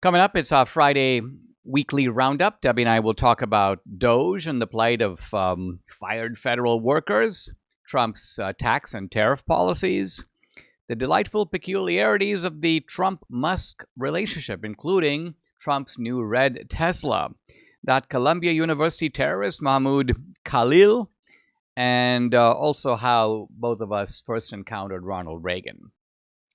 Coming up, it's our Friday weekly roundup. Debbie and I will talk about DOGE and the plight of fired federal workers, Trump's tax and tariff policies, the delightful peculiarities of the Trump-Musk relationship, including Trump's new red Tesla, that Columbia University terrorist Mahmoud Khalil, and also how both of us first encountered Ronald Reagan.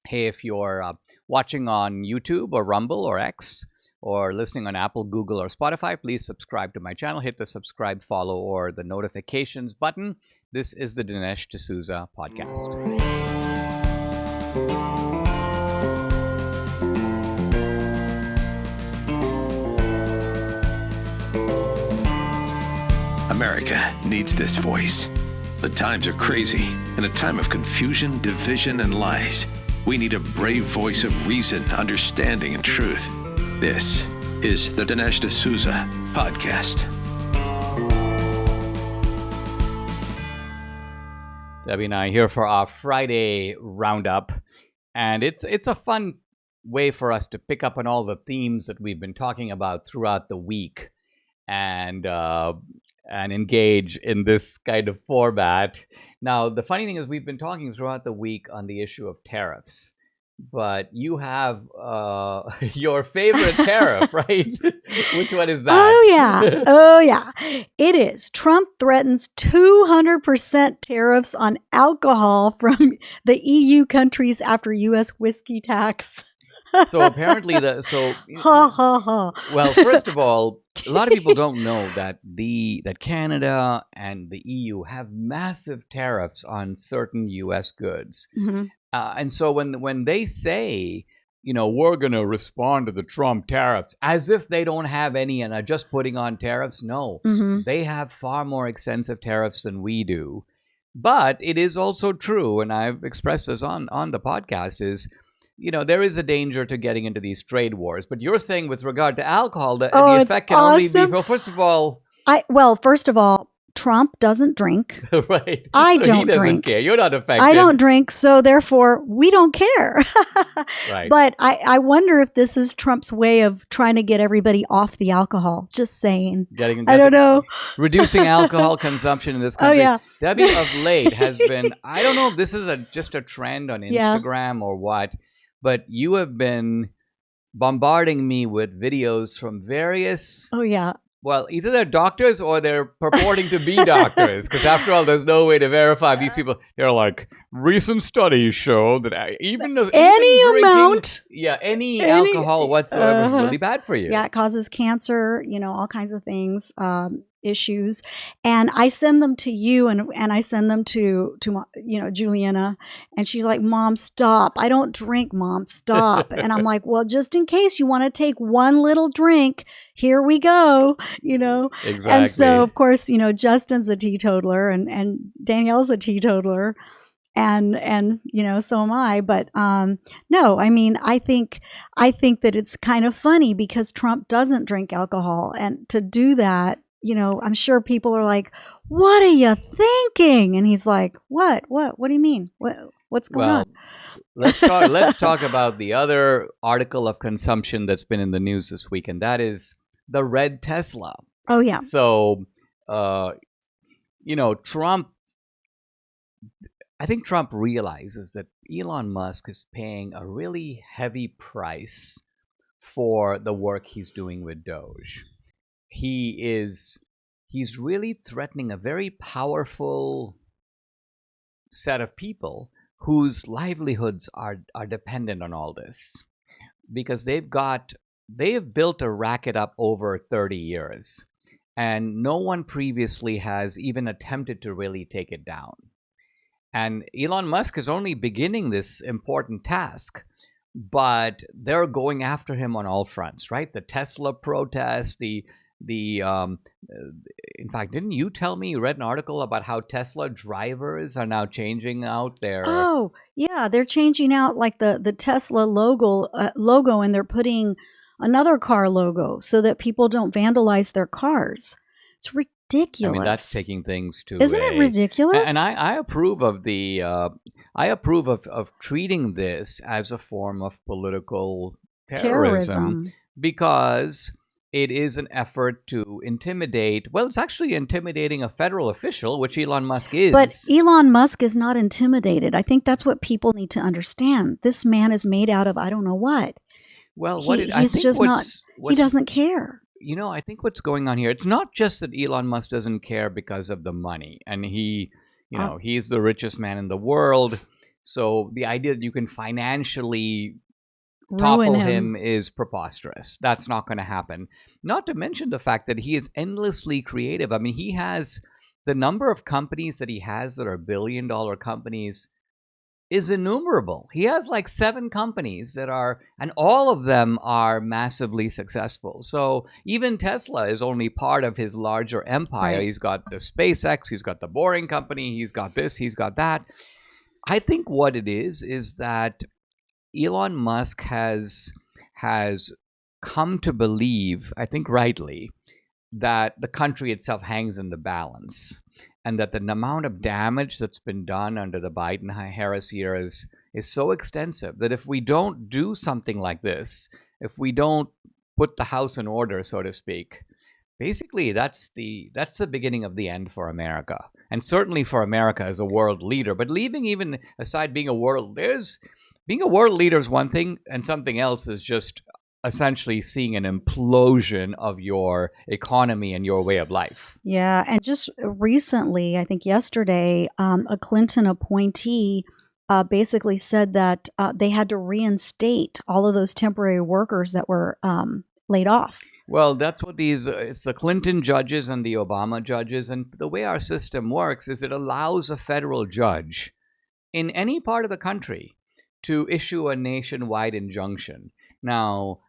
Hey, if you're watching on YouTube or Rumble or X, or listening on Apple, Google, or Spotify, please subscribe to my channel. Hit the subscribe, follow, or the notifications button. This is the Dinesh D'Souza podcast. America needs this voice. The times are crazy. In a time of confusion, division, and lies, we need a brave voice of reason, understanding, and truth. This is the Dinesh D'Souza podcast. Debbie and I here for our Friday roundup, and it's a fun way for us to pick up on all the themes that we've been talking about throughout the week, and engage in this kind of format. Now, the funny thing is we've been talking throughout the week on the issue of tariffs, but you have your favorite tariff, right? Which one is that? Oh, yeah. It is. Trump threatens 200% tariffs on alcohol from the EU countries after U.S. whiskey tax. So apparently well, first of all, a lot of people don't know that Canada and the EU have massive tariffs on certain U.S. goods. Mm-hmm. And so when they say, we're going to respond to the Trump tariffs as if they don't have any and are just putting on tariffs, no, they have far more extensive tariffs than we do. But it is also true, and I've expressed this on the podcast, is there is a danger to getting into these trade wars. But you're saying with regard to alcohol, the effect can only be, well, first of all, Trump doesn't drink. Right. I don't drink. Care. You're not affected. I don't drink, so therefore we don't care. Right. But I wonder if this is Trump's way of trying to get everybody off the alcohol. Just saying. I don't know. Reducing alcohol consumption in this country. Oh, yeah. Debbie of late has been, I don't know if this is just a trend on Instagram or what, but you have been bombarding me with videos from various... Oh, yeah. Well, either they're doctors or they're purporting to be doctors, because after all, there's no way to verify these people. They're like, recent studies show that any alcohol whatsoever is really bad for you. Yeah, it causes cancer, all kinds of things, issues. And I send them to you, and I send them to Juliana, and she's like, Mom, stop. I don't drink, Mom, stop. And I'm like, well, just in case you want to take one little drink, here we go, Exactly. And so, of course, Justin's a teetotaler and Danielle's a teetotaler. And so am I. But no, I mean, I think that it's kind of funny because Trump doesn't drink alcohol. And to do that, I'm sure people are like, what are you thinking? And he's like, what do you mean? What's going on? Let's talk about the other article of consumption that's been in the news this week, and that is the red Tesla. Oh, yeah. So, Trump, I think Trump realizes that Elon Musk is paying a really heavy price for the work he's doing with DOGE. He's really threatening a very powerful set of people whose livelihoods are dependent on all this, because they have built a racket up over 30 years, and no one previously has even attempted to really take it down. And Elon Musk is only beginning this important task, but they're going after him on all fronts, right? The Tesla protest, in fact, didn't you tell me you read an article about how Tesla drivers are now changing out their... Oh, yeah, they're changing out like the Tesla logo, and they're putting another car logo so that people don't vandalize their cars. It's ridiculous. I mean, that's taking things to Isn't it ridiculous? And I approve of of treating this as a form of political terrorism. because it is an effort to intimidate. Well, it's actually intimidating a federal official, which Elon Musk is. But Elon Musk is not intimidated. I think that's what people need to understand. This man is made out of I don't know what. Well, he doesn't care. You know, I think what's going on here, it's not just that Elon Musk doesn't care because of the money. And he's the richest man in the world. So the idea that you can financially topple him is preposterous. That's not going to happen. Not to mention the fact that he is endlessly creative. I mean, he has the number of companies that he has that are billion-dollar companies is innumerable. He has like 7 companies that are, and all of them are massively successful. So even Tesla is only part of his larger empire. Right. He's got the SpaceX, he's got the Boring Company, he's got this, he's got that. I think what it is that Elon Musk has come to believe, I think rightly, that the country itself hangs in the balance, and that the amount of damage that's been done under the Biden-Harris years is so extensive that if we don't do something like this, if we don't put the house in order, so to speak, basically that's the beginning of the end for America, and certainly for America as a world leader. But leaving even aside being a world leader is one thing, and something else is just essentially seeing an implosion of your economy and your way of life. Yeah, and just recently, I think yesterday, a Clinton appointee basically said that they had to reinstate all of those temporary workers that were laid off. Well, that's what it's the Clinton judges and the Obama judges. And the way our system works is it allows a federal judge in any part of the country to issue a nationwide injunction. Now,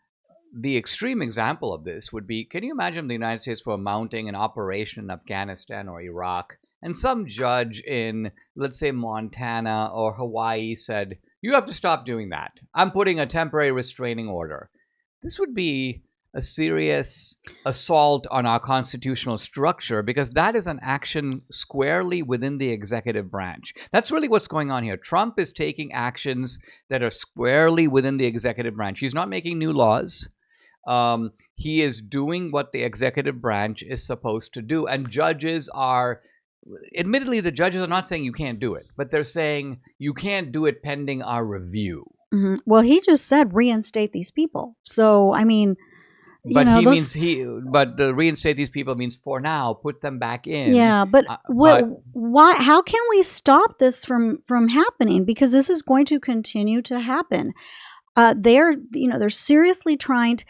the extreme example of this would be, can you imagine the United States were mounting an operation in Afghanistan or Iraq, and some judge in, let's say, Montana or Hawaii said, you have to stop doing that. I'm putting a temporary restraining order. This would be a serious assault on our constitutional structure, because that is an action squarely within the executive branch. That's really what's going on here. Trump is taking actions that are squarely within the executive branch. He's not making new laws. He is doing what the executive branch is supposed to do. And judges are, admittedly, the judges are not saying you can't do it, but they're saying you can't do it pending our review. Mm-hmm. Well, he just said reinstate these people. So, I mean, but the reinstate these people means for now put them back in. Yeah, but why? How can we stop this from happening? Because this is going to continue to happen. They're seriously trying to,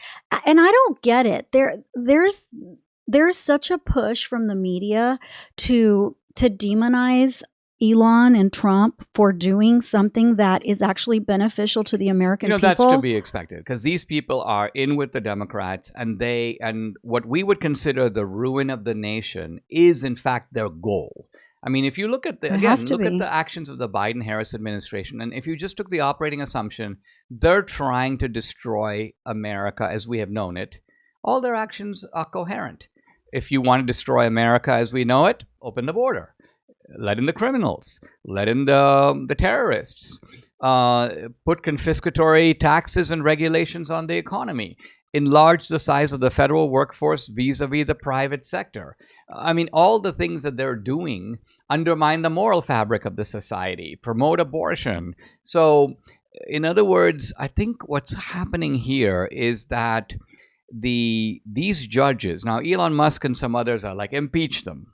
and I don't get it. There's such a push from the media to demonize Elon and Trump for doing something that is actually beneficial to the American people. That's to be expected, because these people are in with the Democrats, and what we would consider the ruin of the nation is in fact their goal. I mean, if you look at at the actions of the Biden-Harris administration, and if you just took the operating assumption, they're trying to destroy America as we have known it, all their actions are coherent. If you want to destroy America as we know it, open the border. Let in the criminals, let in the terrorists, put confiscatory taxes and regulations on the economy, enlarge the size of the federal workforce vis-a-vis the private sector. I mean, all the things that they're doing undermine the moral fabric of the society, promote abortion. So, in other words, I think what's happening here is that these judges, now Elon Musk and some others are like, impeach them.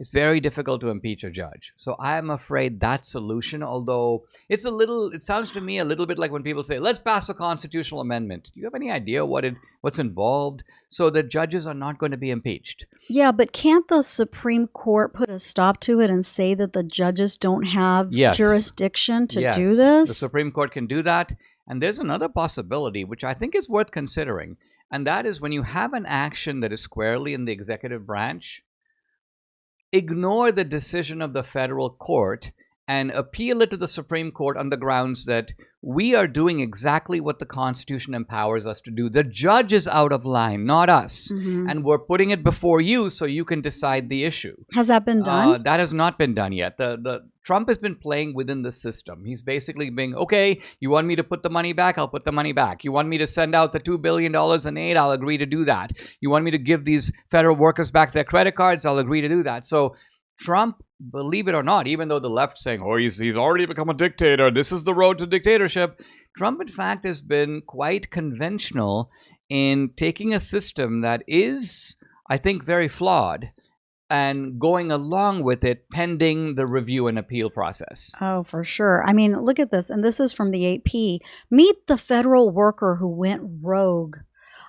It's very difficult to impeach a judge. So I'm afraid that solution, although it sounds to me a little bit like when people say, let's pass a constitutional amendment. Do you have any idea what's involved? So the judges are not going to be impeached. Yeah, but can't the Supreme Court put a stop to it and say that the judges don't have jurisdiction to do this? The Supreme Court can do that. And there's another possibility, which I think is worth considering. And that is when you have an action that is squarely in the executive branch, ignore the decision of the federal court and appeal it to the Supreme Court on the grounds that we are doing exactly what the Constitution empowers us to do. The judge is out of line, not us. Mm-hmm. And we're putting it before you so you can decide the issue. Has that been done? That has not been done yet. Trump has been playing within the system. He's basically being, okay, you want me to put the money back? I'll put the money back. You want me to send out the $2 billion in aid? I'll agree to do that. You want me to give these federal workers back their credit cards? I'll agree to do that. So Trump, believe it or not, even though the left's saying, oh, he's already become a dictator, this is the road to dictatorship, Trump, in fact, has been quite conventional in taking a system that is, I think, very flawed and going along with it pending the review and appeal process. Oh, for sure. I mean, look at this. And this is from the AP. Meet the federal worker who went rogue.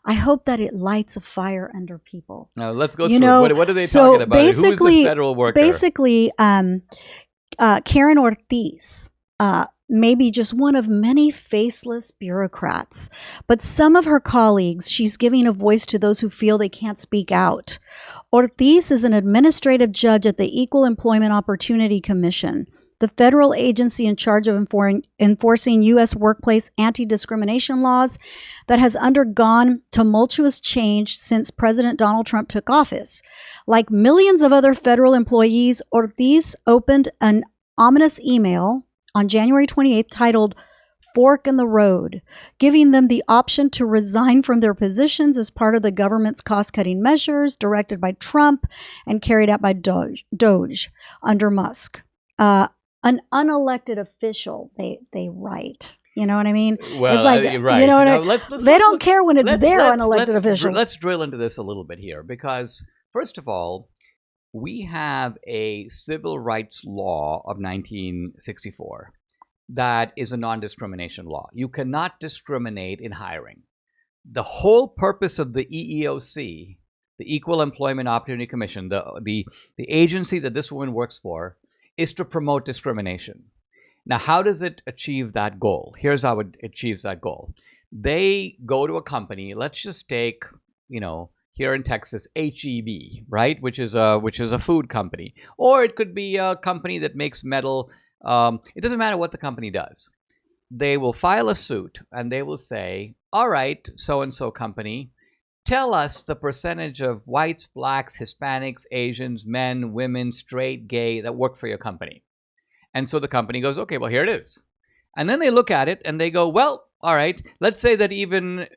I hope that it lights a fire under people. Now, let's go through. What are they talking about? Who's this federal worker? Basically, Karen Ortiz, maybe just one of many faceless bureaucrats. But some of her colleagues, she's giving a voice to those who feel they can't speak out. Ortiz is an administrative judge at the Equal Employment Opportunity Commission, the federal agency in charge of enforcing U.S. workplace anti-discrimination laws that has undergone tumultuous change since President Donald Trump took office. Like millions of other federal employees, Ortiz opened an ominous email on January 28th titled Fork in the Road, giving them the option to resign from their positions as part of the government's cost-cutting measures directed by Trump and carried out by DOGE under Musk. An unelected official, they write. You know what I mean? Well, it's like, right. You know what they don't care when it's their unelected officials. Let's drill into this a little bit here because, first of all, we have a civil rights law of 1964 that is a non-discrimination law. You cannot discriminate in hiring. The whole purpose of the EEOC, the Equal Employment Opportunity Commission, the agency that this woman works for, is to promote discrimination. Now, how does it achieve that goal? Here's how it achieves that goal. They go to a company, let's just take, here in Texas, HEB, right? Which is a food company. Or it could be a company that makes metal. It doesn't matter what the company does. They will file a suit and they will say, all right, so-and-so company, tell us the percentage of whites, blacks, Hispanics, Asians, men, women, straight, gay that work for your company. And so the company goes, okay, well, here it is. And then they look at it and they go, well, all right, let's say that even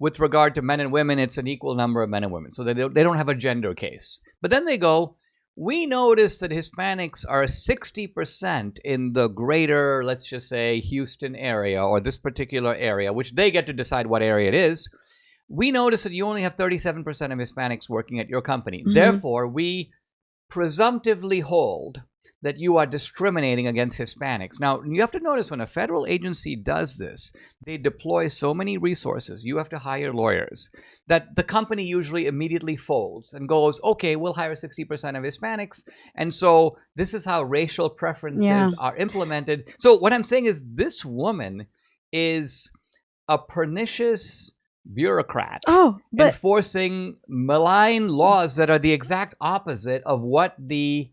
with regard to men and women, it's an equal number of men and women. So they don't have a gender case. But then they go, we notice that Hispanics are 60% in the greater, let's just say, Houston area or this particular area, which they get to decide what area it is. We notice that you only have 37% of Hispanics working at your company. Mm-hmm. Therefore, we presumptively hold that you are discriminating against Hispanics. Now, you have to notice when a federal agency does this, they deploy so many resources. You have to hire lawyers that the company usually immediately folds and goes, okay, we'll hire 60% of Hispanics. And so this is how racial preferences are implemented. So what I'm saying is this woman is a pernicious bureaucrat enforcing malign laws that are the exact opposite of what the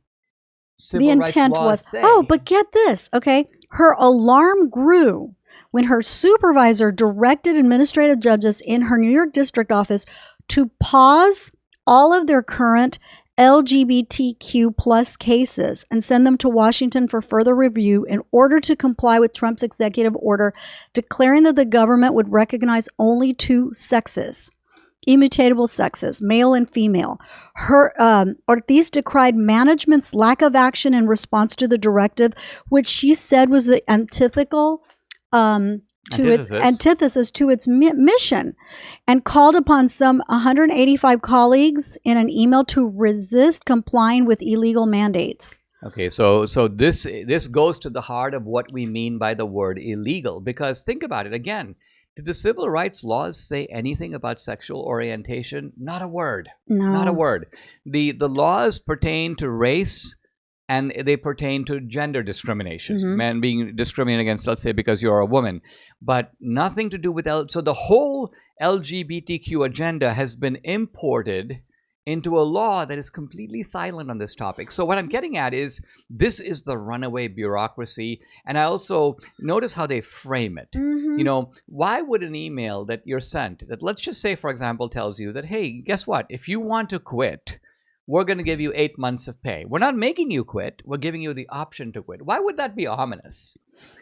intent was. Say. Oh, but get this, okay? Her alarm grew when her supervisor directed administrative judges in her New York district office to pause all of their current LGBTQ plus cases and send them to Washington for further review in order to comply with Trump's executive order declaring that the government would recognize only two sexes, immutable sexes, male and female. Ortiz decried management's lack of action in response to the directive, which she said was the antithesis to its mission, and called upon some 185 colleagues in an email to resist complying with illegal mandates. Okay, so this goes to the heart of what we mean by the word illegal, because think about it again. Did the civil rights laws say anything about sexual orientation? Not a word. No. Not a word. The laws pertain to race and they pertain to gender discrimination. Mm-hmm. Men being discriminated against, let's say, because you're a woman. But nothing to do with... So the whole LGBTQ agenda has been imported into a law that is completely silent on this topic. So what I'm getting at is this is the runaway bureaucracy. And I also notice how they frame it. Mm-hmm. Why would an email that you're sent that, let's just say, for example, tells you that, hey, guess what? If you want to quit, we're going to give you 8 months of pay. We're not making you quit. We're giving you the option to quit. Why would that be ominous?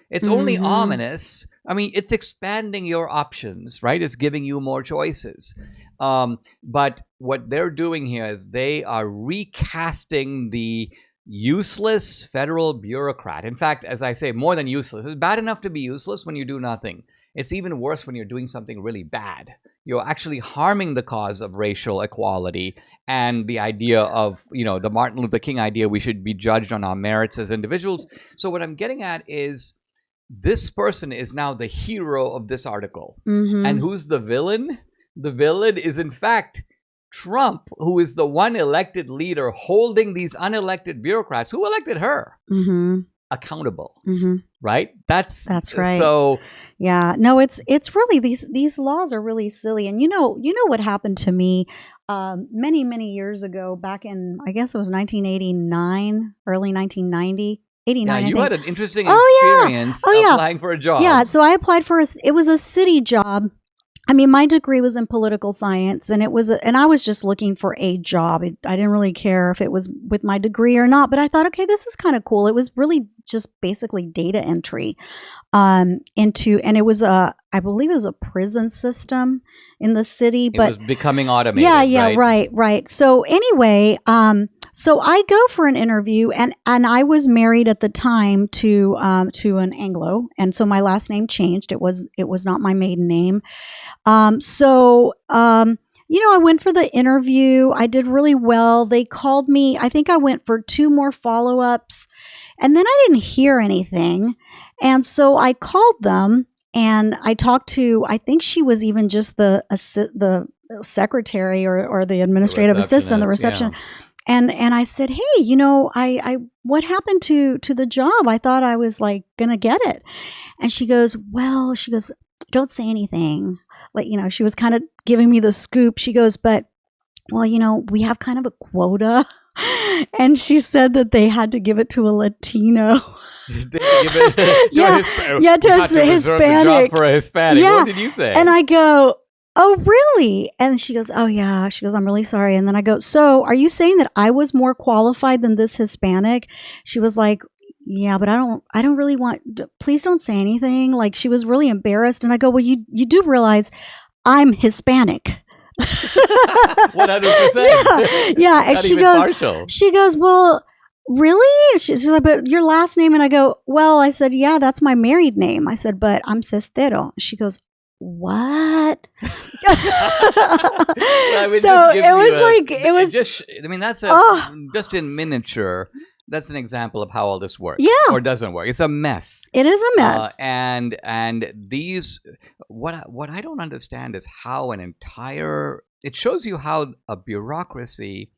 It's only ominous. I mean, it's expanding your options, right? It's giving you more choices. But what they're doing here is they are recasting the useless federal bureaucrat. In fact, as I say, more than useless. It's bad enough to be useless when you do nothing. It's even worse when you're doing something really bad. You're actually harming the cause of racial equality and the idea of, the Martin Luther King idea we should be judged on our merits as individuals. So what I'm getting at is this person is now the hero of this article. And who's the villain? The villain is, in fact, Trump, who is the one elected leader holding these unelected bureaucrats who elected her accountable. Right? That's right. So yeah, no, it's really these laws are really silly. And you know what happened to me many years ago, back in, I guess it was 1989, early 1990. 89, you had an interesting experience applying for a job. Yeah, so I applied for it was a city job. I mean, my degree was in political science, and and I was just looking for a job. I didn't really care if it was with my degree or not, but I thought, okay, this is kind of cool. It was really just basically data entry and it was I believe it was a prison system in the city, but it was becoming automated. Yeah, right. So anyway, so I go for an interview, and I was married at the time to an Anglo, and so my last name changed. It was not my maiden name. I went for the interview. I did really well. They called me. I think I went for 2 more follow-ups, and then I didn't hear anything. And so I called them, and I talked to, I think she was even just the secretary or the administrative assistant, the reception. Yeah. And I said, hey, I what happened to the job? I thought I was like gonna get it. And she goes, don't say anything. Like, she was kind of giving me the scoop. She goes, but, well, we have kind of a quota. And she said that they had to give it to a Latino. To a Hispanic. For a Hispanic. Yeah. What did you say? And I go, oh, really? And she goes, oh, yeah. She goes, I'm really sorry. And then I go, so are you saying that I was more qualified than this Hispanic? She was like, yeah, but I don't really want, please don't say anything. Like, she was really embarrassed. And I go, well, you do realize I'm Hispanic. 100%. Yeah. And she goes, well, really? She's like, but your last name? And I go, well, I said, yeah, that's my married name. I said, but I'm Cestero. She goes, what? That's just in miniature. That's an example of how all this works, or doesn't work. It's a mess. It is a mess. And these, what I don't understand is how it shows you how a bureaucracy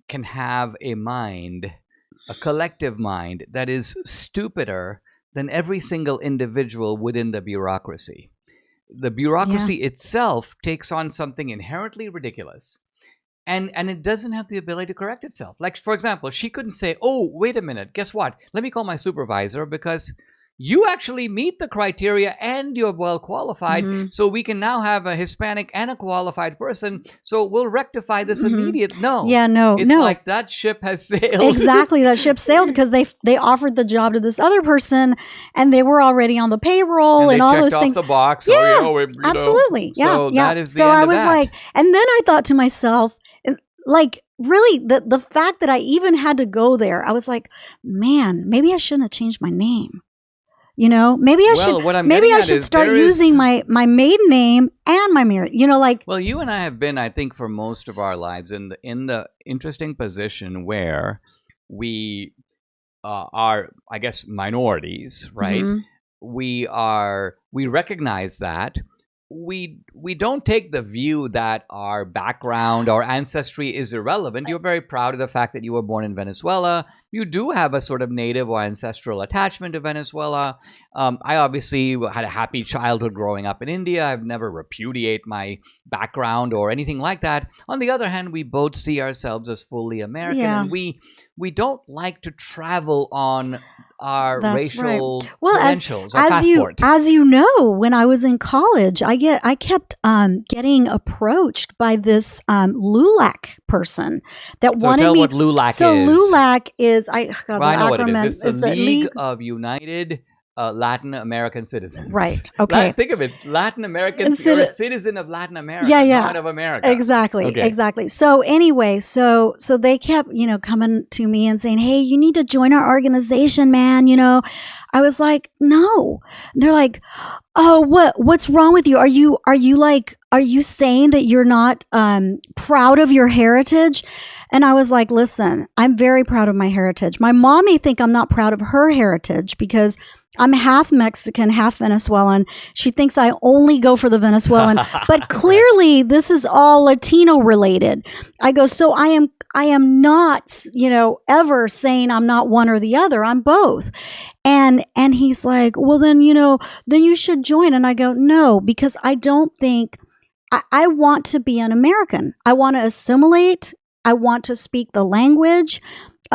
can have a mind, a collective mind that is stupider than every single individual within the bureaucracy. The bureaucracy itself takes on something inherently ridiculous. And it doesn't have the ability to correct itself. Like, for example, she couldn't say, oh, wait a minute, guess what? Let me call my supervisor because you actually meet the criteria and you're well qualified. So we can now have a Hispanic and a qualified person. So we'll rectify this immediately. No. Yeah, no. It's like that ship has sailed. Exactly. That ship sailed because they offered the job to this other person and they were already on the payroll and all those things. Off the box. Absolutely. So that is the end I of was that. like, and then I thought to myself, like, really, the fact that I even had to go there, I was like, man, maybe I shouldn't have changed my name. Maybe I should start using my maiden name and my married. Well, you and I have been, I think, for most of our lives in the interesting position where we are, I guess, minorities, right? We recognize that. We don't take the view that our background, our ancestry is irrelevant. You're very proud of the fact that you were born in Venezuela. You do have a sort of native or ancestral attachment to Venezuela. I obviously had a happy childhood growing up in India. I've never repudiate my background or anything like that. On the other hand, we both see ourselves as fully American, and we don't like to travel on our That's right. racial Well, credentials, our as you passport. know, when I was in college, I kept getting approached by this LULAC person that So wanted tell me. what LULAC So is. LULAC is Well, the I know what it is. acronym It's the is the League of United Latin American Citizens. Right. Okay. Think of it. Latin American. You're a citizen of Latin America, not of America. Exactly. Okay. Exactly. So anyway, so they kept, coming to me and saying, "Hey, you need to join our organization, man." I was like, "No." They're like, "Oh, what's wrong with you? Are you saying that you're not proud of your heritage?" And I was like, "Listen, I'm very proud of my heritage. My mom may think I'm not proud of her heritage because I'm half Mexican, half Venezuelan. She thinks I only go for the Venezuelan, but clearly this is all Latino related." I go, "So I am not, ever saying I'm not one or the other. I'm both." And he's like, "Well, then you should join." And I go, "No, because I don't think I want to be an American. I want to assimilate. I want to speak the language.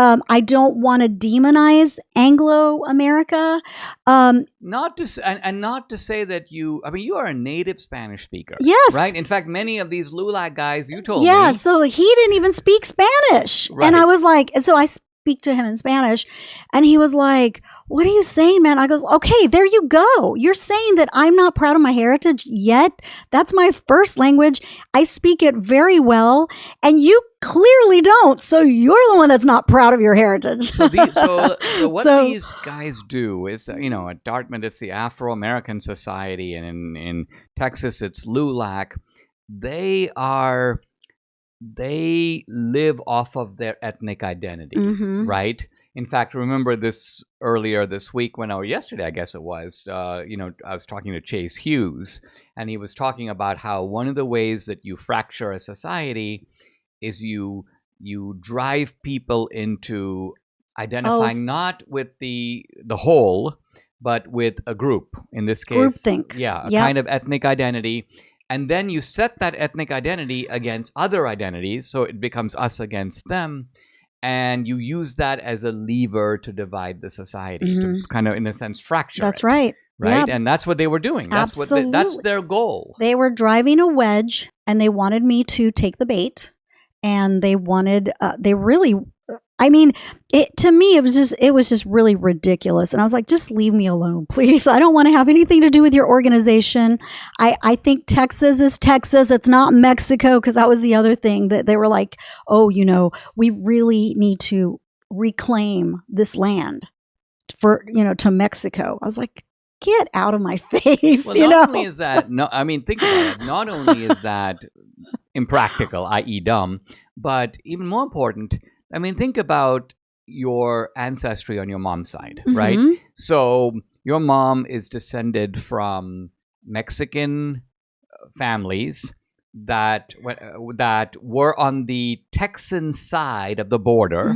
I don't want to demonize Anglo America." Not to say that you. I mean, you are a native Spanish speaker. Yes. Right. In fact, many of these LULAC guys you told me. Yeah. So he didn't even speak Spanish, Right. and I was like, so I speak to him in Spanish, and he was like, "What are you saying, man?" I goes, "Okay, there you go. You're saying that I'm not proud of my heritage yet. That's my first language. I speak it very well, and you clearly don't. So you're the one that's not proud of your heritage." So what these guys do is, at Dartmouth it's the Afro-American Society, and in Texas it's LULAC. They live off of their ethnic identity, right? In fact, remember this earlier this week yesterday, I guess it was, I was talking to Chase Hughes, and he was talking about how one of the ways that you fracture a society is you drive people into identifying not with the whole, but with a group. In this case, groupthink. Yeah, a kind of ethnic identity. And then you set that ethnic identity against other identities, so it becomes us against them. And you use that as a lever to divide the society, to kind of, in a sense, fracture That's it. right. Right? Yep. And that's what they were doing. Absolutely. That's their goal. They were driving a wedge, and they wanted me to take the bait. And they wanted, to me, it was just really ridiculous. And I was like, "Just leave me alone, please. I don't want to have anything to do with your organization. I think Texas is Texas. It's not Mexico." Because that was the other thing that they were like, "Oh, we really need to reclaim this land for, to Mexico." I was like, "Get out of my face." Well, not only is that, think about it. Not only is that impractical, i.e. dumb, but even more important, think about your ancestry on your mom's side, right? So your mom is descended from Mexican families that were on the Texan side of the border.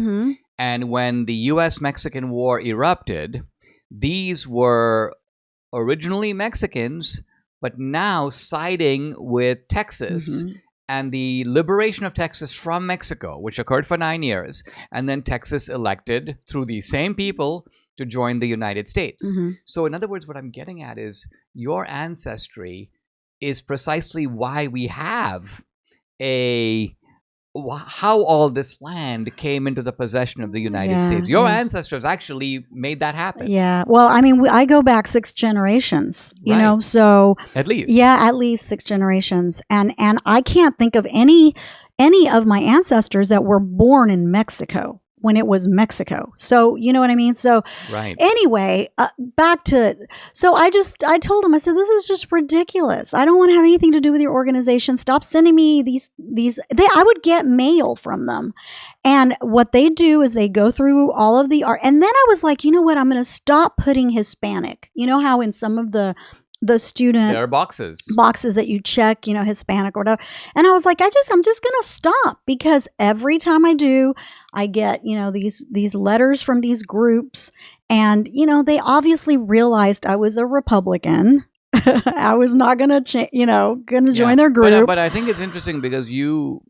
And when the U.S.-Mexican War erupted, these were originally Mexicans, but now siding with Texas. And the liberation of Texas from Mexico, which occurred for 9 years, and then Texas elected, through these same people, to join the United States. So in other words, what I'm getting at is your ancestry is precisely why we have how all this land came into the possession of the United States. Your ancestors actually made that happen. Yeah. Well, I go back 6 generations, Right. so At least. Yeah, at least 6 generations. And I can't think of any of my ancestors that were born in Mexico when it was Mexico. So, you know what I mean? So Right. anyway, back to, so I told him, I said, "This is just ridiculous. I don't want to have anything to do with your organization. Stop sending me these, I would get mail from them. And what they do is they go through all of the art. And then I was like, you know what? I'm going to stop putting Hispanic. You know how in some of the student There are boxes that you check, Hispanic or whatever. And I was like, I'm just going to stop, because every time I do, I get, these letters from these groups, and, they obviously realized I was a Republican. I was not going to join their group. But I think it's interesting because you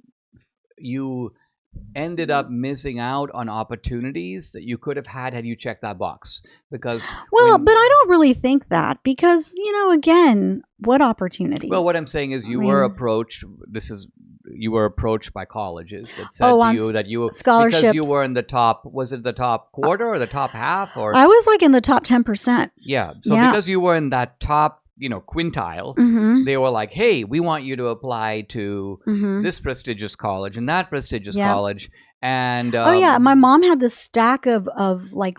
ended up missing out on opportunities that you could have had you checked that box. Because Well, but I don't really think that because, again, what opportunities? Well, what I'm saying is you were approached. You were approached by colleges that said on to you that you scholarships. because you were in the top. Was it the top quarter or the top half? Or I was like in the top 10%. yeah. So because you were in that top, quintile, they were like, "Hey, we want you to apply to this prestigious college and that prestigious college." And my mom had this stack of like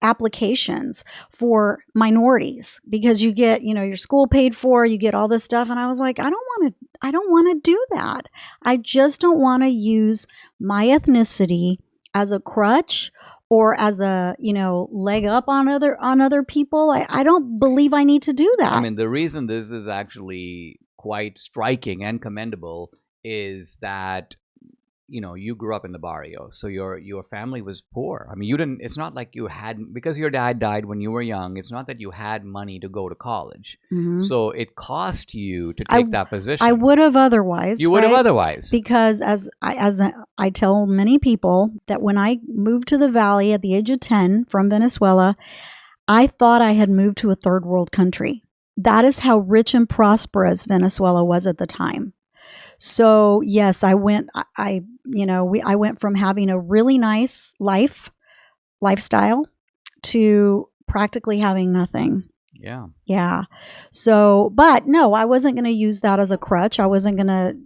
applications for minorities because you get your school paid for, you get all this stuff, and I was like, I don't want to do that. I just don't want to use my ethnicity as a crutch or as a leg up on other people. I don't believe I need to do that. I mean, the reason this is actually quite striking and commendable is that you grew up in the barrio, so your family was poor. I mean, you didn't. It's not like you had, because your dad died when you were young. It's not that you had money to go to college, so it cost you to take that position. I would have otherwise. You would have otherwise, because as I tell many people that when I moved to the Valley at the age of 10 from Venezuela, I thought I had moved to a third world country. That is how rich and prosperous Venezuela was at the time. So yes, I went from having a really nice lifestyle to practically having nothing. Yeah. Yeah. So, but no, I wasn't going to use that as a crutch. I wasn't going to,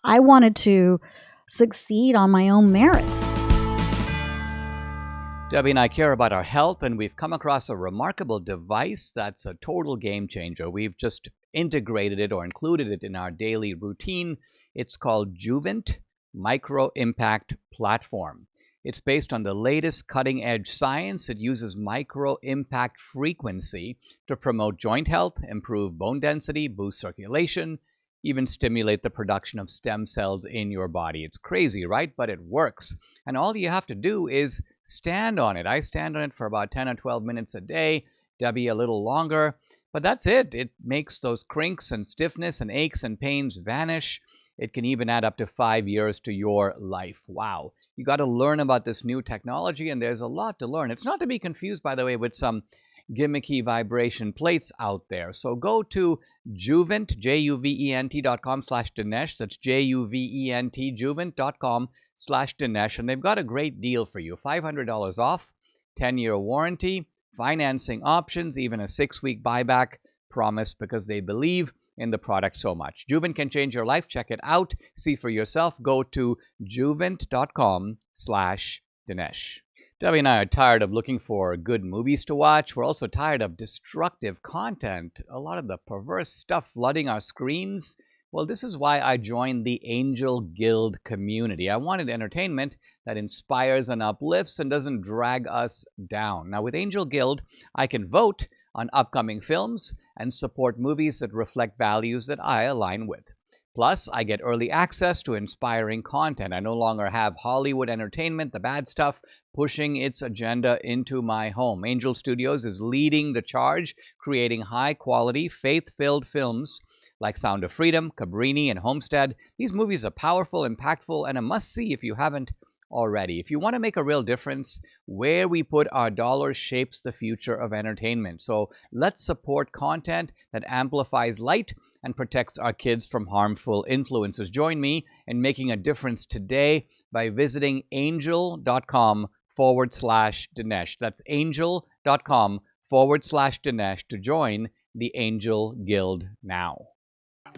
I wanted to succeed on my own merits. Debbie and I care about our health, and we've come across a remarkable device that's a total game changer. We've just integrated it or included it in our daily routine. It's called Juvent Micro Impact Platform. It's based on the latest cutting-edge science. It uses micro impact frequency to promote joint health, improve bone density, boost circulation, even stimulate the production of stem cells in your body. It's crazy, right? But it works. And all you have to do is stand on it. I stand on it for about 10 or 12 minutes a day. Debbie a little longer. But that's it. It makes those crinks and stiffness and aches and pains vanish. It can even add up to 5 years to your life. Wow. You got to learn about this new technology, and there's a lot to learn. It's not to be confused, by the way, with some gimmicky vibration plates out there. So go to Juvent, juvent.com/Dinesh. That's Juvent, juvent.com/Dinesh. And they've got a great deal for you. $500 off, 10-year warranty, financing options, even a 6-week buyback promise, because they believe in the product so much. Juvent can change your life. Check it out. See for yourself. Go to juvent.com/Dinesh. Debbie and I are tired of looking for good movies to watch. We're also tired of destructive content, a lot of the perverse stuff flooding our screens. Well, this is why I joined the Angel Guild community. I wanted entertainment that inspires and uplifts and doesn't drag us down. Now, with Angel Guild, I can vote on upcoming films and support movies that reflect values that I align with. Plus, I get early access to inspiring content. I no longer have Hollywood entertainment, the bad stuff, pushing its agenda into my home. Angel Studios is leading the charge, creating high-quality, faith-filled films like Sound of Freedom, Cabrini, and Homestead. These movies are powerful, impactful, and a must-see if you haven't already. If you want to make a real difference, where we put our dollars shapes the future of entertainment. So let's support content that amplifies light and protects our kids from harmful influences. Join me in making a difference today by visiting angel.com/Dinesh. That's angel.com/Dinesh to join the Angel Guild now.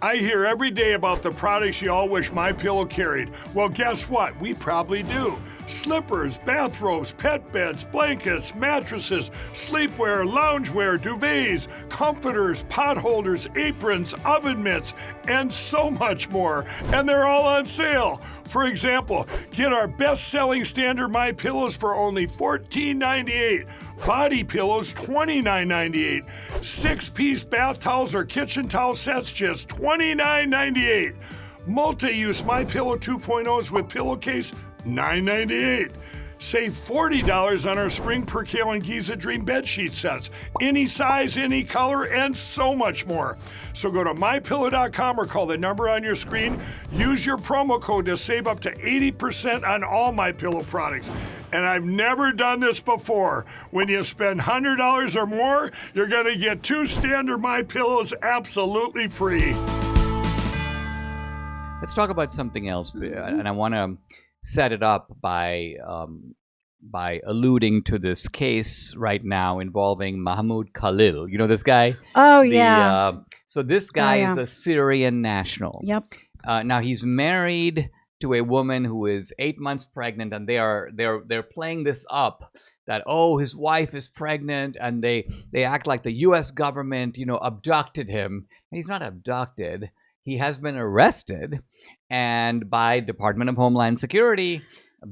I hear every day about the products you all wish MyPillow carried. Well, guess what? We probably do. Slippers, bathrobes, pet beds, blankets, mattresses, sleepwear, loungewear, duvets, comforters, pot holders, aprons, oven mitts, and so much more. And they're all on sale. For example, get our best-selling standard MyPillows for only $14.98. Body pillows, $29.98. 6-piece bath towels or kitchen towel sets, just $29.98. Multi-use MyPillow 2.0s with pillowcase, $9.98. Save $40 on our Spring Percale and Giza Dream bedsheet sets. Any size, any color, and so much more. So go to MyPillow.com or call the number on your screen. Use your promo code to save up to 80% on all MyPillow products. And I've never done this before. When you spend $100 or more, you're going to get 2 standard MyPillows absolutely free. Let's talk about something else, and I want to set it up by alluding to this case right now involving Mahmoud Khalil. You know this guy? Oh, yeah. So this guy is a Syrian national. Yep. Now he's married to a woman who is 8 months pregnant, and they're playing this up that, oh, his wife is pregnant, and they act like the U.S. government, abducted him. And he's not abducted. He has been arrested, and by Department of Homeland Security,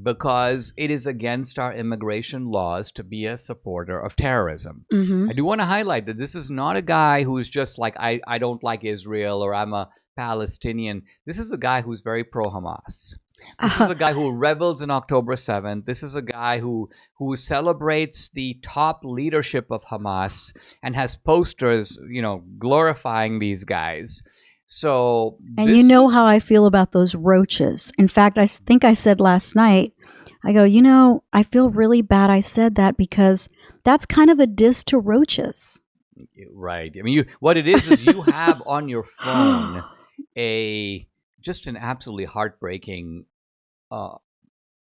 because it is against our immigration laws to be a supporter of terrorism. I do want to highlight that this is not a guy who's just like, I don't like Israel, or I'm a Palestinian. This is a guy who's very pro-Hamas. This is a guy who revels in October 7th. This is a guy who celebrates the top leadership of Hamas and has posters, glorifying these guys. So, and you know how I feel about those roaches. In fact, I think I said last night, I go, I feel really bad I said that, because that's kind of a diss to roaches. Right. I mean, what it is you have on your phone just an absolutely heartbreaking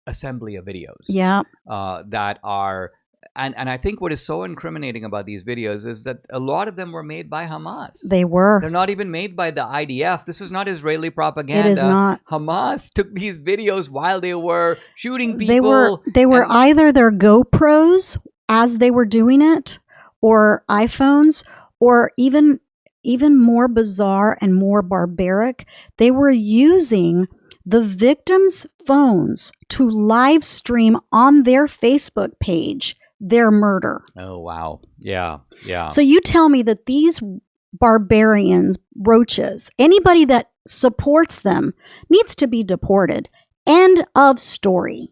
assembly of videos. Yeah. That are. And I think what is so incriminating about these videos is that a lot of them were made by Hamas. They were. They're not even made by the IDF. This is not Israeli propaganda. It is not. Hamas took these videos while they were shooting people. They were either their GoPros as they were doing it, or iPhones, or even more bizarre and more barbaric, they were using the victims' phones to live stream on their Facebook page their murder. Oh, wow. Yeah, yeah. So you tell me that these barbarians, roaches, anybody that supports them needs to be deported. End of story.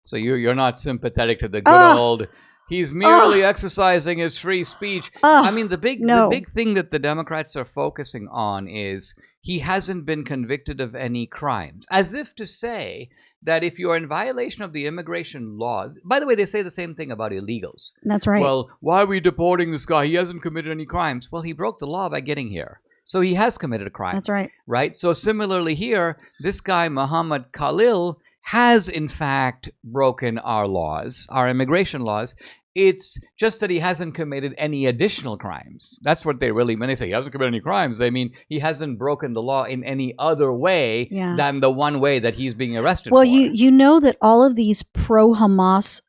So you're not sympathetic to the good old, he's merely exercising his free speech. I mean, the big thing that the Democrats are focusing on is he hasn't been convicted of any crimes. As if to say that if you're in violation of the immigration laws, by the way, they say the same thing about illegals. That's right. Well, why are we deporting this guy? He hasn't committed any crimes. Well, he broke the law by getting here. So he has committed a crime. That's right. Right? So similarly here, this guy, Mahmoud Khalil, has in fact broken our laws, our immigration laws. It's just that he hasn't committed any additional crimes. That's what they really mean. They say he hasn't committed any crimes. They mean he hasn't broken the law in any other way than the one way that he's being arrested for. Well, you know that all of these pro-Hamas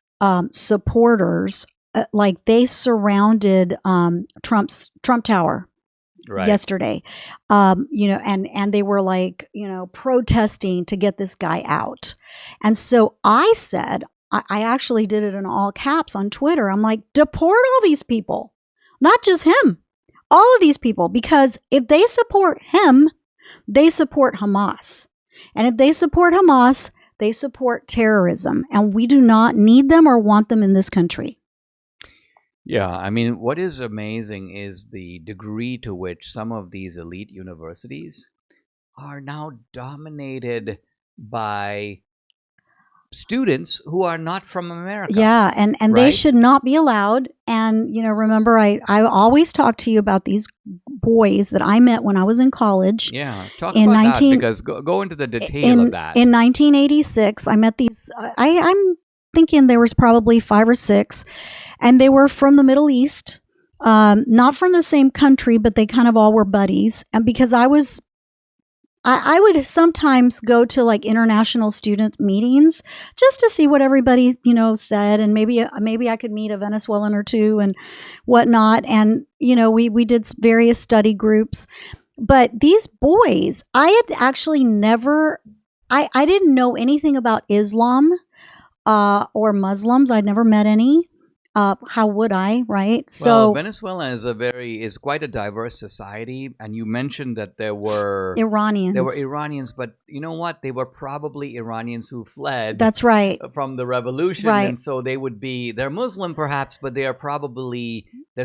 supporters, like they surrounded Trump Tower yesterday, and they were like, protesting to get this guy out. And so I said, I actually did it in all caps on Twitter. I'm like, deport all these people, not just him, all of these people, because if they support him, they support Hamas. And if they support Hamas, they support terrorism. And we do not need them or want them in this country. Yeah, I mean, what is amazing is the degree to which some of these elite universities are now dominated by students who are not from America. Yeah, and they should not be allowed. And, remember, I always talk to you about these boys that I met when I was in college. Yeah, talk about that, because go into the detail of that. In 1986, I met these, I'm thinking there was probably 5 or 6, and they were from the Middle East, not from the same country, but they kind of all were buddies. And because I would sometimes go to like international student meetings just to see what everybody, said. And maybe I could meet a Venezuelan or two and whatnot. And, we did various study groups. But these boys, I had actually I didn't know anything about Islam or Muslims. I'd never met any. How would I, right? Well, Venezuela is quite a diverse society, and you mentioned that there were Iranians, but you know what? They were probably Iranians who fled. That's right. From the revolution, right. And so they're Muslim perhaps, but they're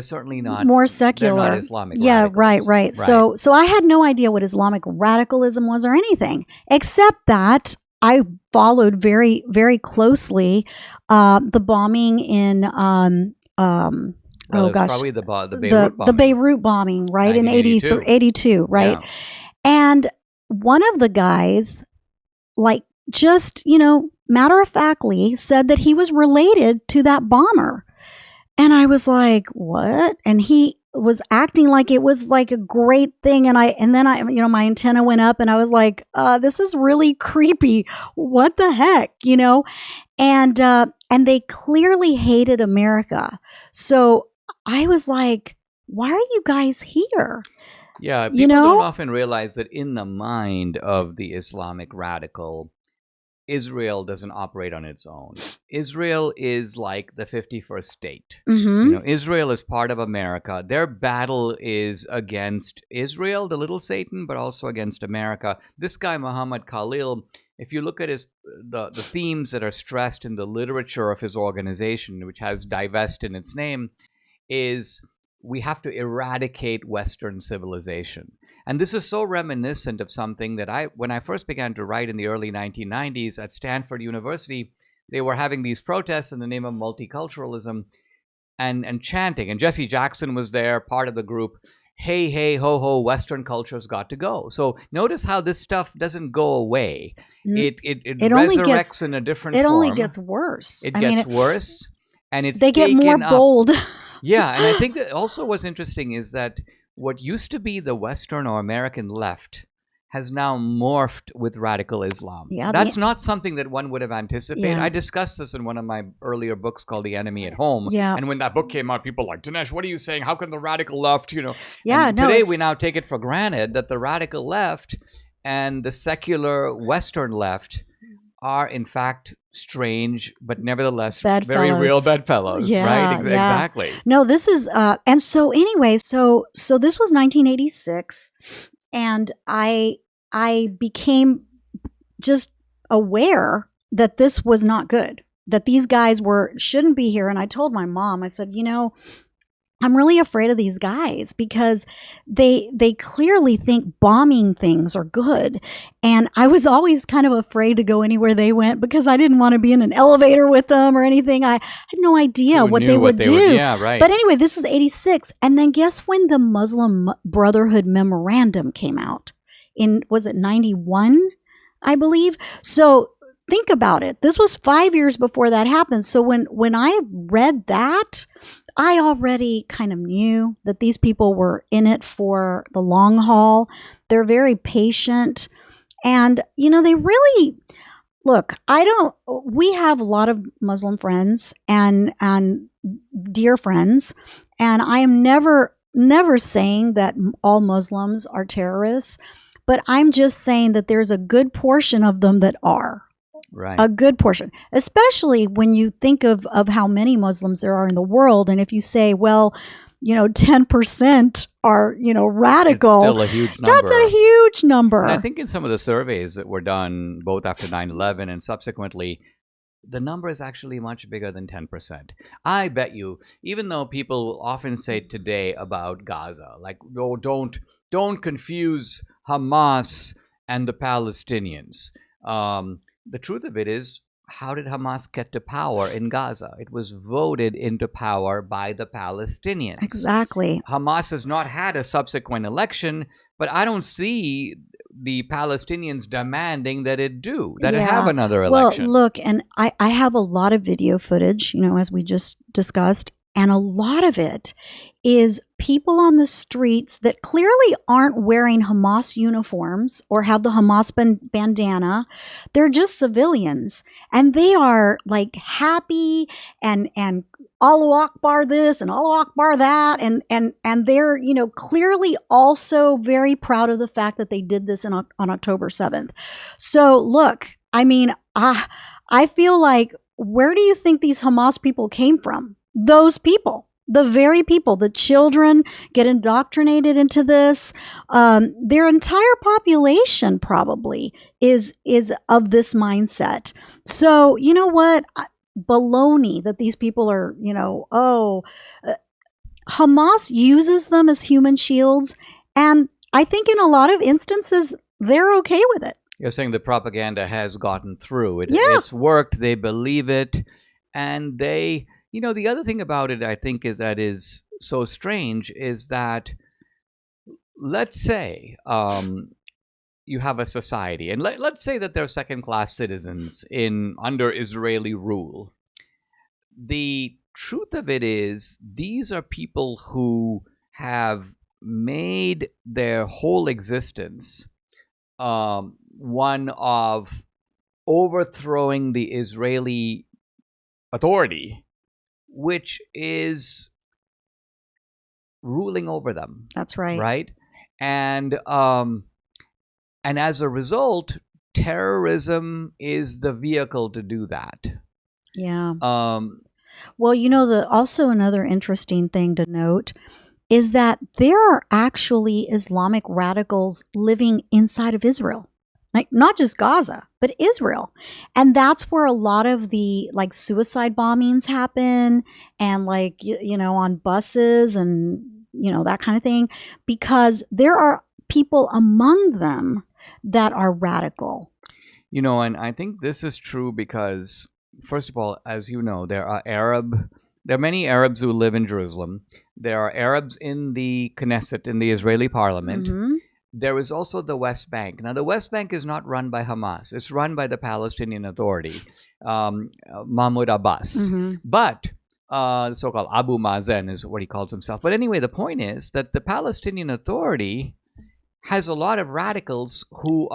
certainly not more secular. They're not Islamic. Yeah, radicals. right. So I had no idea what Islamic radicalism was or anything, except that I followed very, very closely the bombing in probably the Beirut bombing, right, in 82, right? Yeah. And one of the guys, like, just, matter of factly said that he was related to that bomber. And I was like, what? And he was acting like it was like a great thing. And then my antenna went up and I was like, this is really creepy. What the heck, And they clearly hated America. So I was like, why are you guys here? Yeah, people don't often realize that in the mind of the Islamic radical, Israel doesn't operate on its own. Israel is like the 51st state. Mm-hmm. Israel is part of America. Their battle is against Israel, the little Satan, but also against America. This guy, Mahmoud Khalil, if you look at the themes that are stressed in the literature of his organization, which has divest in its name, is we have to eradicate Western civilization. And this is so reminiscent of something that when I first began to write in the early 1990s at Stanford University, they were having these protests in the name of multiculturalism and chanting. And Jesse Jackson was there, part of the group. Hey, hey, ho, ho, Western culture's got to go. So notice how this stuff doesn't go away. It resurrects in a different form. It only gets worse. It gets worse. And they get more bold. Yeah, and I think that also what's interesting is that what used to be the Western or American left has now morphed with radical Islam. Yeah, that's not something that one would have anticipated. Yeah. I discussed this in one of my earlier books called The Enemy at Home. Yeah. And when that book came out, people were like, Dinesh, what are you saying? How can the radical left, Yeah, and today we now take it for granted that the radical left and the secular Western left are in fact strange, very real bedfellows, right? Exactly. No, this is, and so anyway, so this was 1986, and I became just aware that this was not good, that these guys shouldn't be here. And I told my mom, I said, I'm really afraid of these guys because they clearly think bombing things are good. And I was always kind of afraid to go anywhere they went because I didn't want to be in an elevator with them or anything. I had no idea what they would do. Yeah, right. But anyway, this was 86. And then guess when the Muslim Brotherhood Memorandum came out? Was it 91, I believe? So think about it. This was 5 years before that happened. So when I read that, I already kind of knew that these people were in it for the long haul. They're very patient. And, they really, look, we have a lot of Muslim friends and dear friends. And I am never saying that all Muslims are terrorists, but I'm just saying that there's a good portion of them that are. Right. A good portion, especially when you think of how many Muslims there are in the world. And if you say, well, 10% are, radical. It's still a huge number. That's a huge number. And I think in some of the surveys that were done both after 9/11 and subsequently, the number is actually much bigger than 10%. I bet you, even though people often say today about Gaza, like, oh, don't confuse Hamas and the Palestinians. The truth of it is, how did Hamas get to power in Gaza? It was voted into power by the Palestinians. Exactly. Hamas has not had a subsequent election, but I don't see the Palestinians demanding that it have another election. Well, look, and I have a lot of video footage, as we just discussed, and a lot of it is people on the streets that clearly aren't wearing Hamas uniforms or have the Hamas bandana. They're just civilians. And they are like happy and Allahu Akbar this and Allahu Akbar that. And they're, clearly also very proud of the fact that they did this on October 7th. So look, I mean, I feel like, where do you think these Hamas people came from? those people. The very people, the children get indoctrinated into this. Their entire population probably is of this mindset. So you know what? Baloney that these people are, Hamas uses them as human shields. And I think in a lot of instances, they're okay with it. You're saying the propaganda has gotten through. Yeah. It's worked. They believe it. And they, the other thing about it, I think, is so strange is that, let's say you have a society, and let's say that they're second-class citizens under Israeli rule. The truth of it is, these are people who have made their whole existence one of overthrowing the Israeli authority, which is ruling over them. That's right. Right? And as a result, terrorism is the vehicle to do that. Yeah. Well, also another interesting thing to note is that there are actually Islamic radicals living inside of Israel. Like not just Gaza, but Israel. And that's where a lot of the like suicide bombings happen and like, on buses and, that kind of thing, because there are people among them that are radical. And I think this is true because, first of all, as you know, there are many Arabs who live in Jerusalem. There are Arabs in the Knesset, in the Israeli parliament. Mm-hmm. There is also the West Bank. Now, the West Bank is not run by Hamas. It's run by the Palestinian Authority, Mahmoud Abbas. Mm-hmm. But the so-called Abu Mazen is what he calls himself. But anyway, the point is that the Palestinian Authority has a lot of radicals who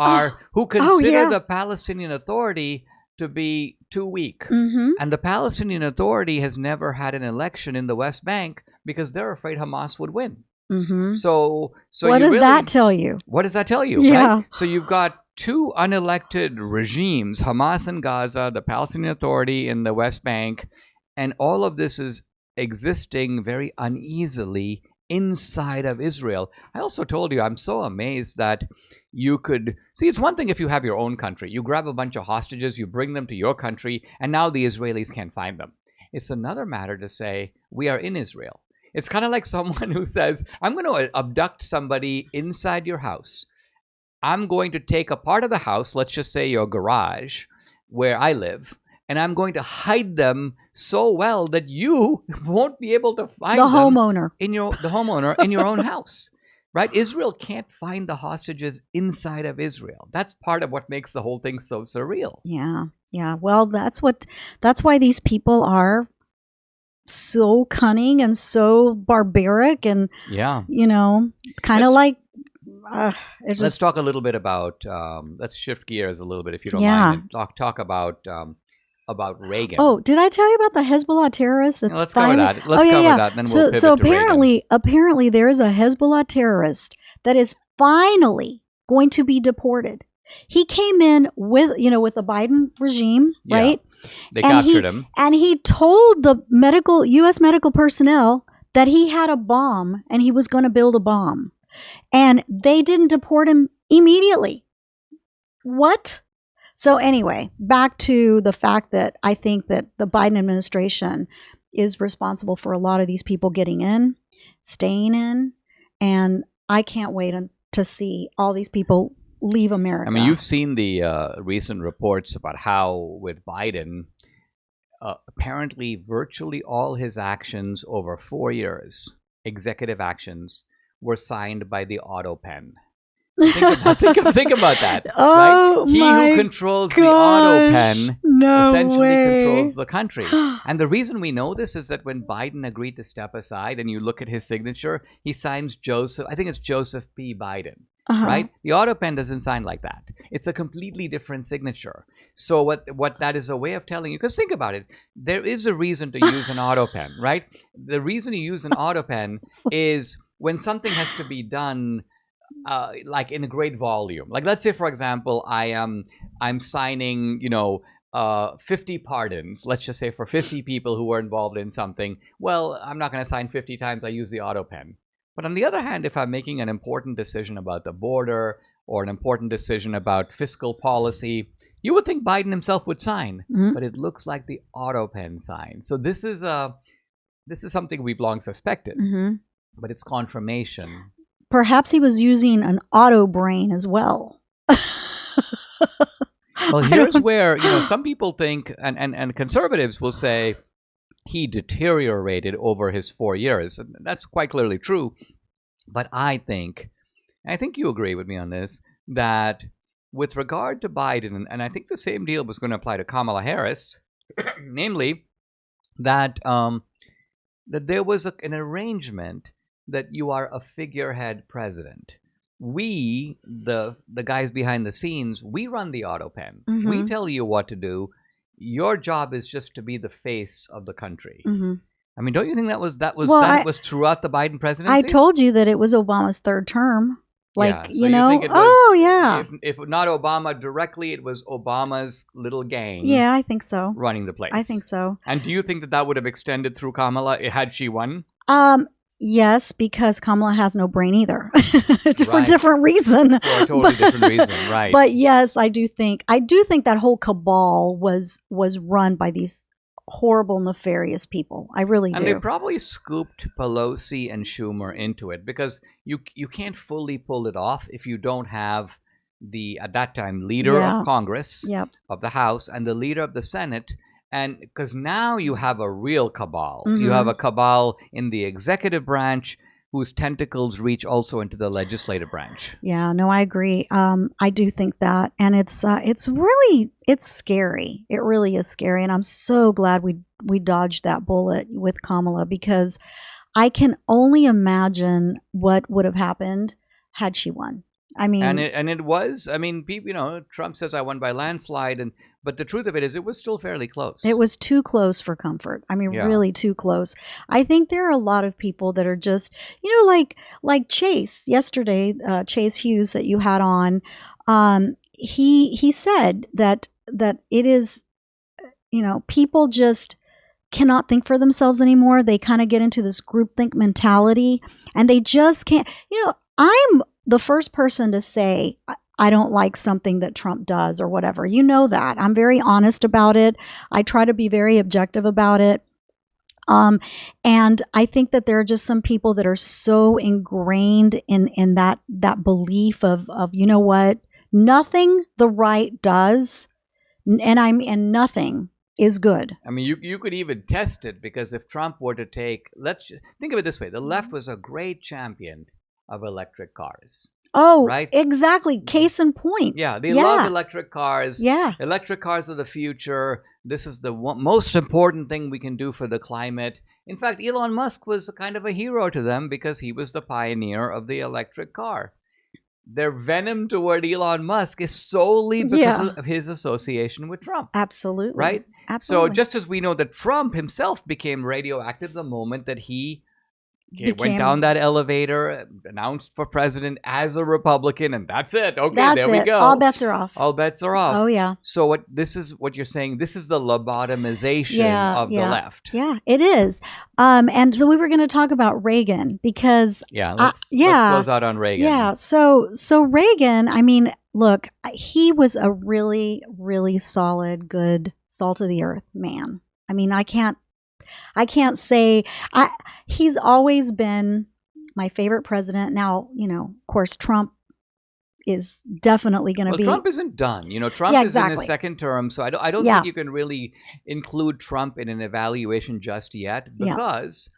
consider the Palestinian Authority to be too weak. Mm-hmm. And the Palestinian Authority has never had an election in the West Bank because they're afraid Hamas would win. Mm-hmm. So what does that tell you? What does that tell you? Yeah. Right? So you've got two unelected regimes, Hamas in Gaza, the Palestinian Authority in the West Bank, and all of this is existing very uneasily inside of Israel. I also told you, I'm so amazed that you could see. It's one thing if you have your own country, you grab a bunch of hostages, you bring them to your country, and now the Israelis can't find them. It's another matter to say we are in Israel. It's kind of like someone who says, I'm going to abduct somebody inside your house. I'm going to take a part of the house, let's just say your garage, where I live, and I'm going to hide them so well that you won't be able to find the them homeowner in your own house. Right? Israel can't find the hostages inside of Israel. That's part of what makes the whole thing so surreal. Yeah. Yeah. Well, that's why these people are so cunning and so barbaric and, kind of like, let's talk a little bit about, let's shift gears a little bit, if you don't mind, and talk about Reagan. Oh, did I tell you about the Hezbollah terrorist? That's let's cover that. Let's cover that, and then we'll pivot so to Reagan. apparently there is a Hezbollah terrorist that is finally going to be deported. He came in with the Biden regime, right? They captured him. And he told the U.S. medical personnel that he had a bomb and he was going to build a bomb. And they didn't deport him immediately. What? So anyway, back to the fact that I think that the Biden administration is responsible for a lot of these people getting in, staying in, and I can't wait to see all these people leave America. I mean, you've seen the recent reports about how with Biden, apparently virtually all his actions over 4 years, executive actions, were signed by the auto pen. So think about that. Oh, right? He who controls the auto pen essentially controls the country. And the reason we know this is that when Biden agreed to step aside and you look at his signature, he signs Joseph P. Biden. Right? The auto pen doesn't sign like that. It's a completely different signature. So what that is a way of telling you, because think about it, there is a reason to use an auto pen, right? The reason you use an auto pen is when something has to be done like in a great volume. Like let's say, for example, I'm signing, 50 pardons, let's just say for 50 people who were involved in something, well, I'm not going to sign 50 times. I use the auto pen. But on the other hand, if I'm making an important decision about the border or an important decision about fiscal policy, you would think Biden himself would sign, but it looks like the auto pen signed. So this is something we've long suspected, but it's confirmation. Perhaps he was using an auto brain as well. Well, here's where, some people think, and conservatives will say he deteriorated over his 4 years. And that's quite clearly true. But I think you agree with me on this, that with regard to Biden, and I think the same deal was going to apply to Kamala Harris, namely that that there was an arrangement that you are a figurehead president. We, the guys behind the scenes, we run the auto pen. We tell you what to do. Your job is just to be the face of the country. I mean, don't you think that was throughout the Biden presidency? I told you that it was Obama's third term. Like, so you think it was, yeah. If not Obama directly, it was Obama's little gang. Yeah, I think so. Running the place. I think so. And do you think that would have extended through Kamala had she won? Yes, because Kamala has no brain either, for a different reason. For a totally different reason, right? But yes, I do think that whole cabal was run by these horrible, nefarious people. I really do. And they probably scooped Pelosi and Schumer into it because you can't fully pull it off if you don't have the, at that time, leader of Congress, of the House, and the leader of the Senate. And because now you have a real cabal. You have a cabal in the executive branch whose tentacles reach also into the legislative branch. Yeah, no, I agree. I do think that. And it's scary. It really is scary. And I'm so glad we dodged that bullet with Kamala, because I can only imagine what would have happened had she won. I mean, people, Trump says I won by landslide, but the truth of it is it was still fairly close. It was too close for comfort. I mean, really too close. I think there are a lot of people that are just, like Chase yesterday, Chase Hughes that you had on. He said that it is, people just cannot think for themselves anymore. They kind of get into this groupthink mentality, and they just can't. I'm the first person to say I don't like something that Trump does or whatever. You know that. I'm very honest about it. I try to be very objective about it. And I think that there are just some people that are so ingrained in that belief of what, nothing the right does, and nothing is good. I mean, you could even test it, because if Trump were to let's think of it this way: the left was a great champion of electric cars. Oh, right? Exactly. Case in point. Yeah, they love electric cars. Yeah. Electric cars are the future. This is the most important thing we can do for the climate. In fact, Elon Musk was kind of a hero to them because he was the pioneer of the electric car. Their venom toward Elon Musk is solely because of his association with Trump. Absolutely. Right? Absolutely. So just as we know that Trump himself became radioactive the moment that he went down that elevator, announced for president as a Republican, and that's it. Okay, there we go. All bets are off. All bets are off. Oh, yeah. So what you're saying, this is the lobotomization of the left. Yeah, it is. And so we were going to talk about Reagan because... let's close out on Reagan. Yeah, so Reagan, I mean, look, he was a really, really solid, good, salt of the earth man. I mean, I can't say he's always been my favorite president. Now, of course, Trump is definitely going to be. Trump isn't done. Trump is in his second term, so I don't think you can really include Trump in an evaluation just yet, because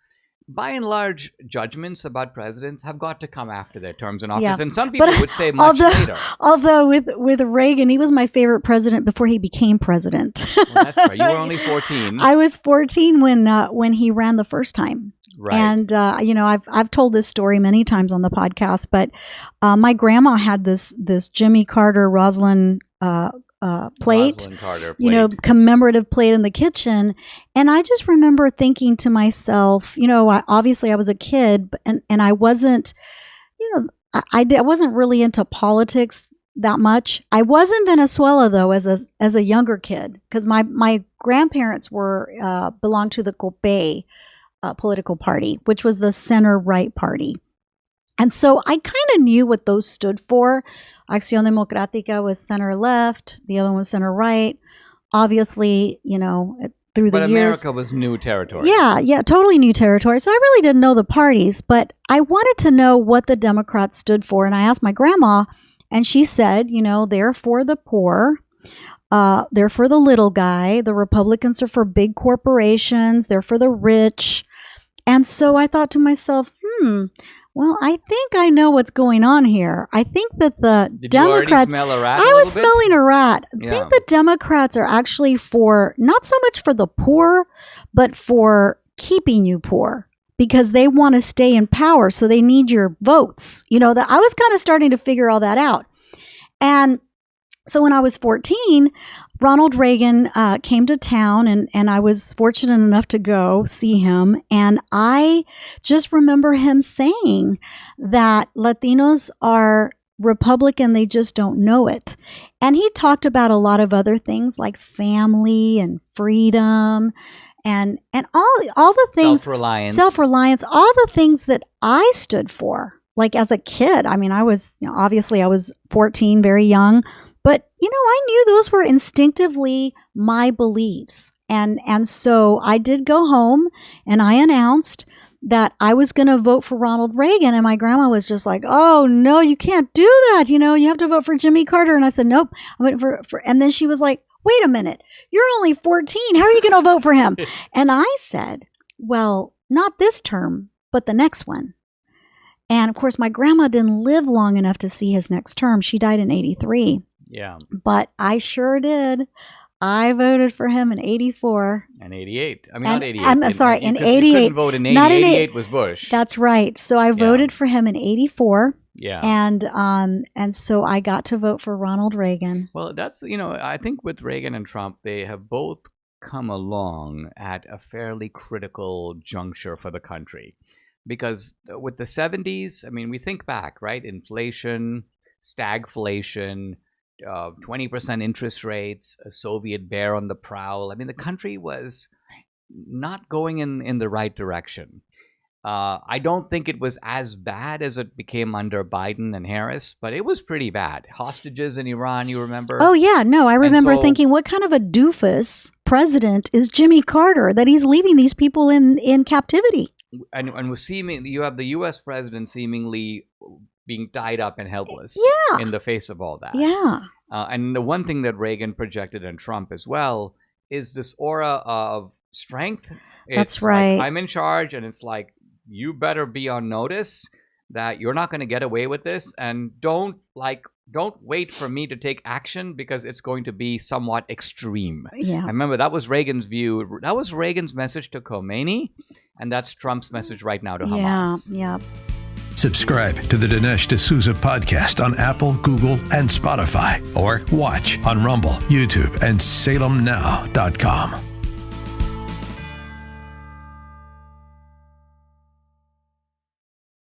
by and large, judgments about presidents have got to come after their terms in office, and some people would say much later. Although with Reagan, he was my favorite president before he became president. Well, that's right. You were only 14. I was 14 when he ran the first time. Right. And I've told this story many times on the podcast, but my grandma had this Jimmy Carter Rosalynn plate, commemorative plate in the kitchen. And I just remember thinking to myself, obviously I was a kid, and I wasn't, I wasn't really into politics that much. I was in Venezuela though as a younger kid, because my grandparents belonged to the COPE political party, which was the center right party. And so I kind of knew what those stood for. Acción Democrática was center left, the other one was center right. Obviously, through the years. But America was new territory. Yeah, totally new territory. So I really didn't know the parties, but I wanted to know what the Democrats stood for. And I asked my grandma, and she said, they're for the poor. They're for the little guy. The Republicans are for big corporations. They're for the rich. And so I thought to myself, well, I think I know what's going on here. I think that the Democrats. You already smell a rat? I was smelling a rat. Yeah. I think the Democrats are actually for not so much for the poor, but for keeping you poor, because they want to stay in power. So they need your votes. That I was kind of starting to figure all that out. And so when I was 14, Ronald Reagan came to town, and I was fortunate enough to go see him. And I just remember him saying that Latinos are Republican, they just don't know it. And he talked about a lot of other things like family and freedom and all the things. Self-reliance, all the things that I stood for. Like as a kid, I mean, I was, obviously I was 14, very young. But, I knew those were instinctively my beliefs. And so I did go home and I announced that I was going to vote for Ronald Reagan. And my grandma was just like, oh, no, you can't do that. You have to vote for Jimmy Carter. And I said, nope. I went for and then she was like, wait a minute, you're only 14. How are you going to vote for him? And I said, well, not this term, but the next one. And of course, my grandma didn't live long enough to see his next term. She died in 1983. Yeah. But I sure did. I voted for him in 1984. And 1988. I mean, not 1988. I'm sorry, in 1988. You couldn't vote in 1988. 1988 was Bush. That's right. So I voted for him in 1984. Yeah. And so I got to vote for Ronald Reagan. Well, that's, I think with Reagan and Trump, they have both come along at a fairly critical juncture for the country. Because with the 70s, I mean, we think back, right? Inflation, stagflation, 20% interest rates, a Soviet bear on the prowl. I mean, the country was not going in the right direction. I don't think it was as bad as it became under Biden and Harris, but it was pretty bad. Hostages in Iran, you remember? Oh, yeah. No, I remember thinking, what kind of a doofus president is Jimmy Carter that he's leaving these people in captivity? And you have the U.S. president seemingly being tied up and helpless in the face of all that. Yeah. And the one thing that Reagan projected and Trump as well is this aura of strength. That's right. Like, I'm in charge, and it's like, you better be on notice that you're not going to get away with this, and don't wait for me to take action because it's going to be somewhat extreme. Yeah. I remember that was Reagan's view. That was Reagan's message to Khomeini, and that's Trump's message right now to Hamas. Yeah. Subscribe to the Dinesh D'Souza podcast on Apple, Google, and Spotify, or watch on Rumble, YouTube, and SalemNow.com.